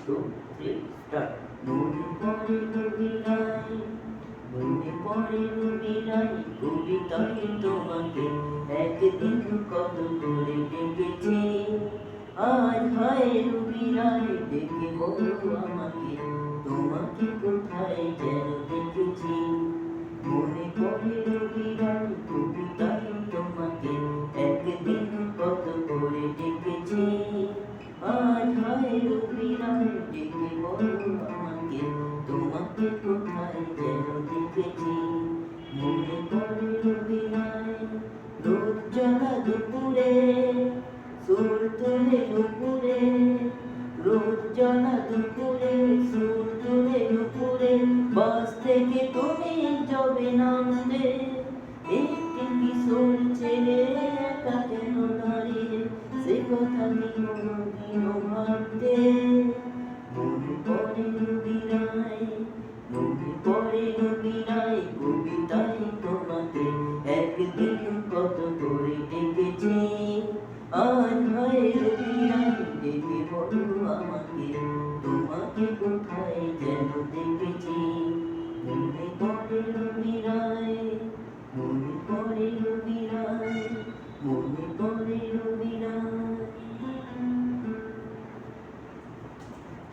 2, 3, start. মনে পড়ে রবিরাই, মনে পড়ে রবিরাই, কবিতায় তোমাকে একদিন কত করে ডেকেছি। আজ হয় রবিরাই, ডেকে বলো আমাকে, তোমাকে কোথায় যেন দেখেছি। মনে পড়ে রবিরাই, কবিতায় তোমাকে একদিন কত করে ডেকেছি। আজ হয় রবিরাই, ডেকে বলো আমাকে, তোমাকে কোথায় যেন দেখেছি। মনে পড়ে রবিরাই, রোদ জ্বলা দুপুরে, সুর তুলে উপরে, রোদ জ্বলা দুপুরে, সুর তুলে উপরে, বাস থেকে তুমি যাবে নামতে। একটি কিশোর ছেলে একা কেন দাঁড়িয়ে, সে কথা কি কোনোদিনও ভাবতে। মনে পড়ে রবিরাই, মনে পড়ে রবিরাই, কবিতায় তোমাকে একদিন কত করে ডেকেছি। আজ হয় রবিরাই, ডেকে বলো আমাকে, তোমাকে কোথায় যেন দেখেছি। মনে পড়ে রবিরাই, মনে পড়ে রবিরাই, মনে পড়ে রবিরাই।